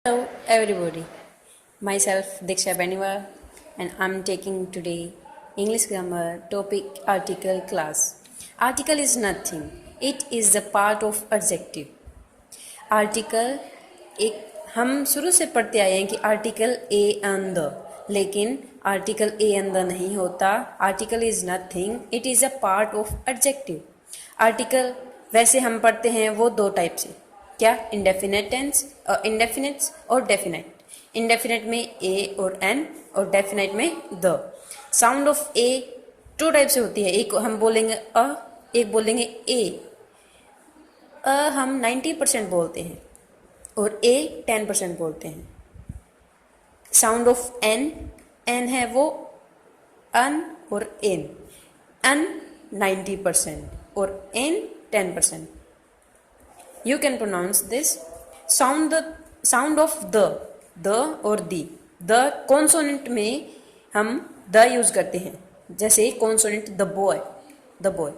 Hello everybody, myself Diksha Beniwa and I'm taking today English grammar topic article class. Article is nothing, it is the part of adjective. Article एक हम शुरू से पढ़ते आए हैं कि आर्टिकल ए एंड द, लेकिन article A and the नहीं होता. Article is nothing, it is a part of adjective. Article वैसे हम पढ़ते हैं वो दो टाइप से, क्या, इंडेफिनेट टेंस, इंडेफिनेट्स और डेफिनेट. इंडेफिनेट में ए और एन और डेफिनेट में the. Sound of a two type से होती है, एक हम बोलेंगे अ, एक बोलेंगे ए. हम 90% बोलते हैं और ए 10% बोलते हैं. साउंड ऑफ एन, एन है वो अन और एन. अन 90% और N 10%. You can pronounce this. Sound of the और दी. द कॉन्सोनेंट में हम द यूज करते हैं, जैसे कॉन्सोनेंट द बॉय,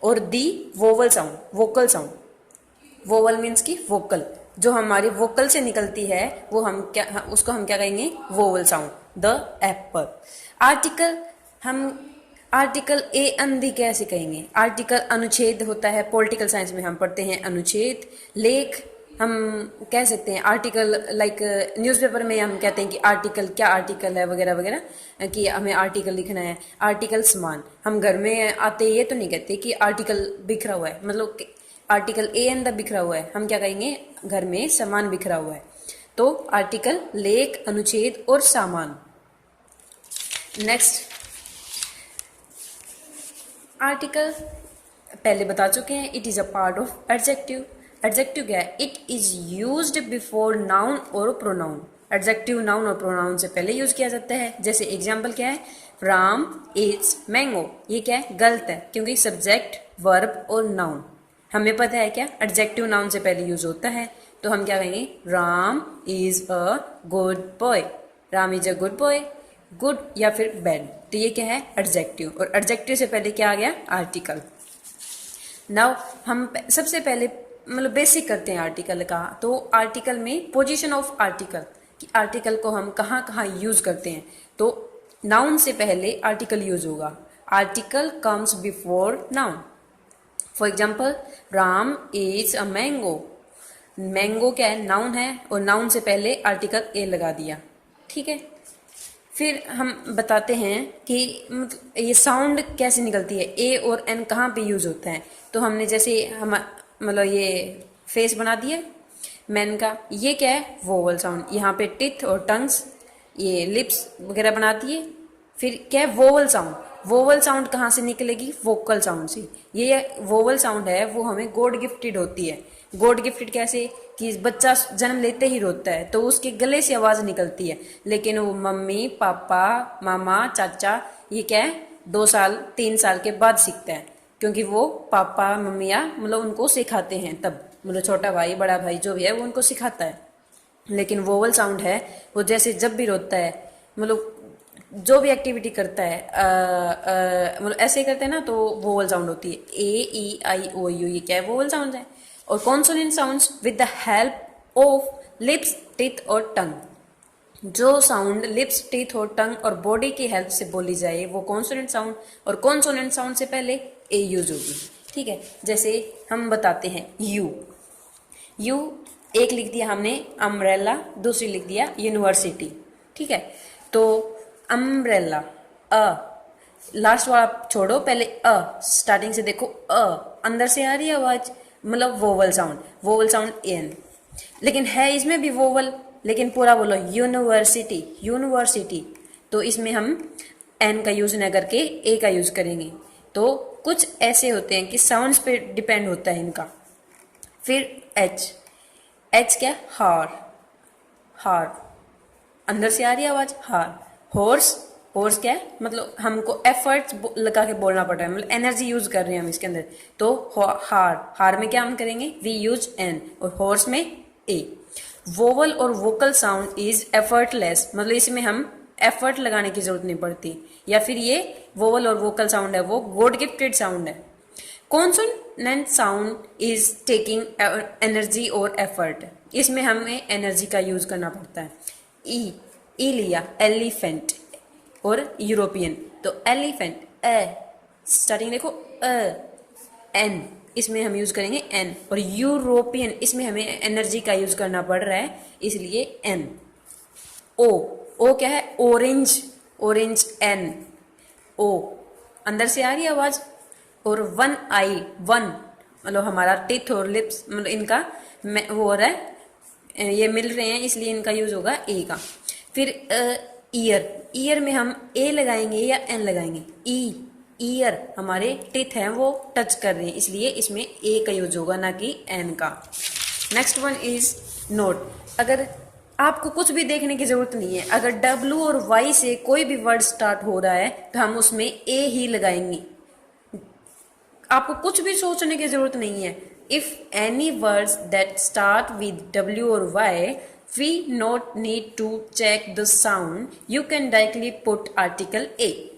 और the vowel sound, vocal sound. Vowel means की वोकल, जो हमारी वोकल से निकलती है वो उसको हम क्या कहेंगे, vowel sound. The apple. Article a an the कैसे कहेंगे. आर्टिकल अनुच्छेद होता है, पॉलिटिकल साइंस में हम पढ़ते हैं अनुच्छेद. लेख हम कह सकते हैं आर्टिकल, लाइक न्यूज़पेपर में हम कहते हैं कि आर्टिकल, क्या आर्टिकल है वगैरह वगैरह, कि हमें आर्टिकल लिखना है. आर्टिकल सामान, हम घर में आते ये तो नहीं कहते कि आर्टिकल बिखरा हुआ है, मतलब आर्टिकल ए एन द बिखरा हुआ है. हम क्या कहेंगे, घर में सामान बिखरा हुआ है. तो आर्टिकल लेख, अनुच्छेद और सामान. नेक्स्ट, आर्टिकल पहले बता चुके हैं, it is a part of adjective. Adjective क्या है, it is used before noun और प्रोनाउन. एडजेक्टिव नाउन और प्रोनाउन से पहले यूज किया जाता है. जैसे एग्जांपल क्या है, राम इट्स मैंगो. ये क्या है, गलत है, क्योंकि सब्जेक्ट, वर्ब और नाउन हमें पता है क्या, एडजेक्टिव नाउन से पहले यूज होता है. तो हम क्या कहेंगे, Ram is a good boy. Ram is a good boy. Good या फिर बैड, तो ये क्या है, एडजेक्टिव. और एडजेक्टिव से पहले क्या आ गया, आर्टिकल. नाउ हम सबसे पहले मतलब बेसिक करते हैं आर्टिकल का. तो आर्टिकल में पोजीशन ऑफ आर्टिकल, कि आर्टिकल को हम कहाँ कहाँ यूज करते हैं. तो नाउन से पहले आर्टिकल यूज होगा. Article comes before noun. For example, Ram is a mango. Mango क्या है, नाउन है, और नाउन से पहले आर्टिकल ए लगा दिया. ठीक है. फिर हम बताते हैं कि मतलब ये साउंड कैसे निकलती है, ए और एन कहाँ पे यूज होता है. तो हमने जैसे हम मतलब ये फेस बना दिया मैन का, ये क्या है, वोवल साउंड. यहाँ पे टिथ और टंग्स, ये लिप्स वगैरह बनाती है. फिर क्या है, वोवल साउंड. वोवल साउंड कहाँ से निकलेगी, वोकल साउंड से. ये वोवल साउंड है वो हमें गॉड गिफ्टेड होती है. गॉड गिफ्टेड कैसे, कि बच्चा जन्म लेते ही रोता है तो उसके गले से आवाज निकलती है, लेकिन वो मम्मी, पापा, मामा, चाचा, ये क्या है, 2 साल 3 साल के बाद सीखता है, क्योंकि वो पापा मम्मियाँ मतलब उनको सिखाते हैं. तब मतलब छोटा भाई बड़ा भाई जो भी है वो उनको सिखाता है. लेकिन वोवल साउंड है वो जैसे जब भी रोता है, मतलब जो भी एक्टिविटी करता है, मतलब ऐसे करते हैं ना, तो वोवल साउंड होती है. ए ई आई ओ यू, ये क्या है, वोवल साउंड है. और consonant sounds with the help of lips, teeth और टंग. जो साउंड लिप्स, टीथ और टंग और बॉडी की हेल्प से बोली जाए वो कॉन्सोनेंट साउंड, और कॉन्सोनेंट साउंड से पहले ए यूज होगी. ठीक है. जैसे हम बताते हैं, यू. यू एक लिख दिया हमने अम्ब्रेला, दूसरी लिख दिया यूनिवर्सिटी. ठीक है. तो अम्ब्रेला, अ, लास्ट वाला छोड़ो, पहले अ, स्टार्टिंग से देखो, अ अंदर से आ रही है आवाज, मतलब vowel sound. Vowel sound an, लेकिन है इसमें भी वोवल, लेकिन पूरा बोलो यूनिवर्सिटी, यूनिवर्सिटी. तो इसमें हम एन का यूज न करके ए का यूज करेंगे. तो कुछ ऐसे होते हैं कि साउंड्स पे डिपेंड होता है इनका. फिर एच. एच क्या, हार. हार अंदर से आ रही है आवाज, हार. हॉर्स. हॉर्स क्या है, मतलब हमको एफर्ट्स लगा के बोलना पड़ रहा है, मतलब एनर्जी यूज कर रहे हैं हम इसके अंदर. तो हार. हार में क्या हम करेंगे, वी यूज एन, और हॉर्स में ए. वोवल और वोकल साउंड इज एफर्टलेस, मतलब इसमें हम एफर्ट लगाने की जरूरत नहीं पड़ती, या फिर ये वोवल और वोकल साउंड है वो गॉड गिफ्टेड साउंड है. Consonant consonant sound is taking energy और एफर्ट, इसमें हमें एनर्जी का यूज करना पड़ता है। ई लिया एलिफेंट और यूरोपियन, तो एलिफेंट स्टार्टिंग देखो एन, इसमें हम यूज करेंगे एन, और यूरोपियन इसमें हमें एनर्जी का यूज करना पड़ रहा है इसलिए एन। ओ क्या है ऑरेंज, ऑरेंज एन ओ, अंदर से आ रही है आवाज। और वन आई, वन मतलब हमारा टिथ और लिप्स मतलब इनका वो हो रहा है, ये मिल रहे हैं इसलिए इनका यूज होगा ए का। फिर ईयर, ईयर में हम ए लगाएंगे या एन लगाएंगे, ईयर हमारे टिथ हैं वो टच कर रहे हैं इसलिए इसमें ए का यूज होगा ना कि एन का। नेक्स्ट वन इज नोट, अगर आपको कुछ भी देखने की जरूरत नहीं है, अगर डब्ल्यू और वाई से कोई भी वर्ड स्टार्ट हो रहा है तो हम उसमें ए ही लगाएंगे, आपको कुछ भी सोचने की जरूरत नहीं है। If any words that start with W और Y we not need to check the sound, you can directly put article a.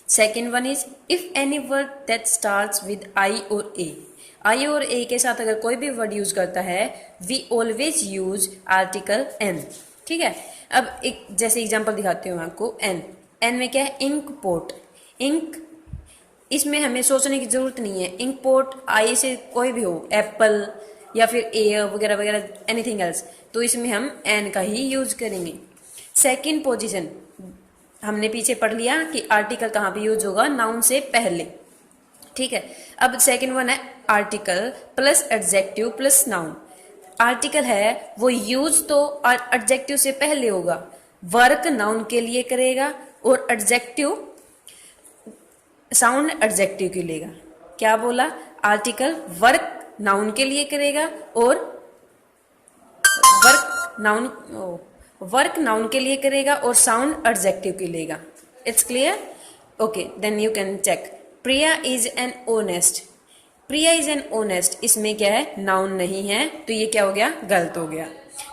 Second one is if any word that starts with I और A, आई और ए के साथ अगर कोई भी word use करता है we always use article an. ठीक है, अब एक जैसे एग्जांपल दिखाती हूँ आपको। एन में क्या है इंक पोट, इंक इसमें हमें सोचने की जरूरत नहीं है, इंक पोट आई से कोई भी हो, एप्पल या फिर एयर वगैरह वगैरह एनीथिंग एल्स, तो इसमें हम एन का ही यूज करेंगे। सेकेंड पोजिशन हमने पीछे पढ़ लिया कि आर्टिकल कहाँ पे यूज होगा, नाउन से पहले। ठीक है, अब सेकेंड वन है article plus adjective plus noun. Article है वो यूज तो एडजेक्टिव से पहले होगा, वर्क नाउन के लिए करेगा और एडजेक्टिव साउंड एडजेक्टिव के लेगा। क्या बोला, आर्टिकल वर्क नाउन के लिए करेगा और वर्क नाउन के लिए करेगा और साउंड एडजेक्टिव के लेगा। It's clear? Okay, then you can check. Priya is an honest, Priya is an honest, इसमें क्या है नाउन नहीं है तो ये क्या हो गया, गलत हो गया।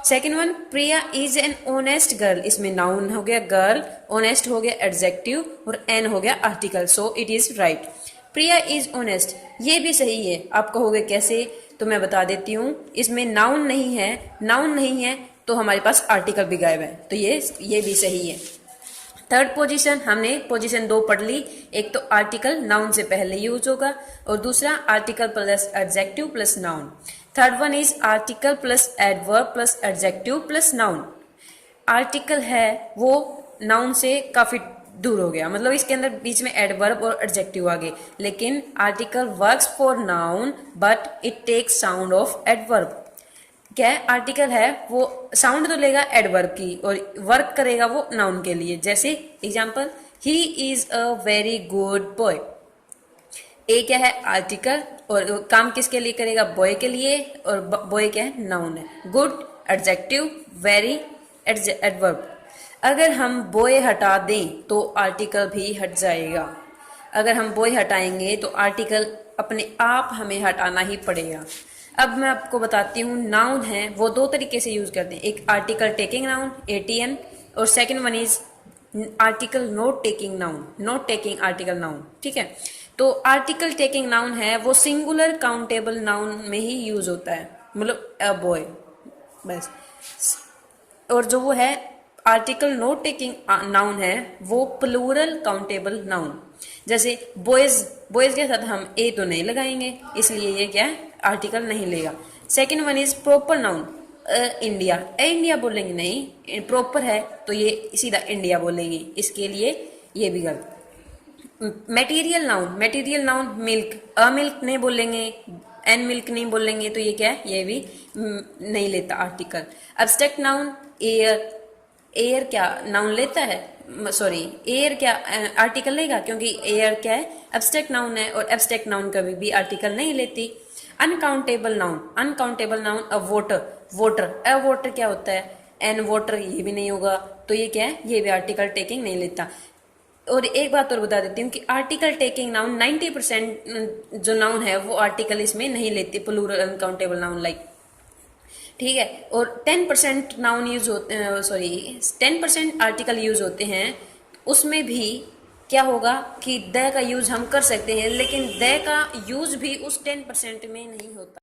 Second one Priya is an honest girl, इसमें नाउन हो गया गर्ल, ऑनेस्ट हो गया एडजेक्टिव और एन हो गया article, so it is right. Priya is honest ये भी सही है। आप कहोगे कैसे, तो मैं बता देती हूँ, इसमें नाउन नहीं है, नाउन नहीं है तो हमारे पास आर्टिकल भी गायब है, तो ये भी सही है। थर्ड पोजीशन, हमने पोजीशन 2 पढ़ ली, एक तो आर्टिकल नाउन से पहले यूज होगा और दूसरा article plus adjective plus noun. Third one is article plus adverb plus adjective plus noun. Article है वो नाउन से काफी दूर हो गया, मतलब इसके अंदर बीच में एडवर्ब और एडजेक्टिव आ गए, लेकिन article works for noun but it takes sound of adverb. क्या है, आर्टिकल है वो साउंड तो लेगा एडवर्ब की और वर्क करेगा वो नाउन के लिए। जैसे example, he is a very good boy, a क्या है आर्टिकल और काम किसके लिए करेगा, बॉय के लिए, और बॉय क्या है नाउन है। Good adjective, very adverb. अगर हम बॉय हटा दें तो आर्टिकल भी हट जाएगा, अगर हम बॉय हटाएंगे तो आर्टिकल अपने आप हमें हटाना ही पड़ेगा। अब मैं आपको बताती हूँ, नाउन है वो 2 तरीके से यूज करते हैं, एक आर्टिकल टेकिंग नाउन ATN और second one is article not taking noun, not taking article noun. ठीक है, तो आर्टिकल टेकिंग नाउन है वो सिंगुलर काउंटेबल नाउन में ही यूज होता है, मतलब अ बॉय बस। और जो वो है आर्टिकल नॉट टेकिंग नाउन है वो प्लूरल काउंटेबल नाउन। जैसे बॉयज, बॉयज के साथ हम ए तो नहीं लगाएंगे इसलिए ये क्या है आर्टिकल नहीं लेगा। Second one is proper noun, India, India बोलेंगे नहीं, प्रॉपर है तो ये सीधा इंडिया बोलेंगे, इसके लिए ये भी गलत। Material noun, material noun milk, a milk नहीं बोलेंगे, एन मिल्क नहीं बोलेंगे तो ये क्या है, ये भी नहीं लेता article. Abstract noun, air, air क्या नाउन लेता है, सॉरी एयर क्या आर्टिकल लेगा, क्योंकि एयर क्या है एब्स्ट्रैक्ट नाउन है और एब्स्ट्रैक्ट नाउन कभी भी आर्टिकल नहीं लेती। Uncountable noun, uncountable noun a voter, voter, a voter क्या होता है, एन वोटर, ये भी नहीं होगा तो ये क्या है, ये भी आर्टिकल टेकिंग नहीं लेता। और एक बात और बता देती हूँ कि आर्टिकल टेकिंग नाउन 90% जो नाउन है वो आर्टिकल इसमें नहीं लेते, प्लूरल अनकाउंटेबल नाउन लाइक। ठीक है, और 10% नाउन यूज होते हैं, सॉरी 10% आर्टिकल यूज होते हैं, उसमें भी क्या होगा कि द का यूज हम कर सकते हैं, लेकिन द का यूज भी उस 10% में नहीं होता।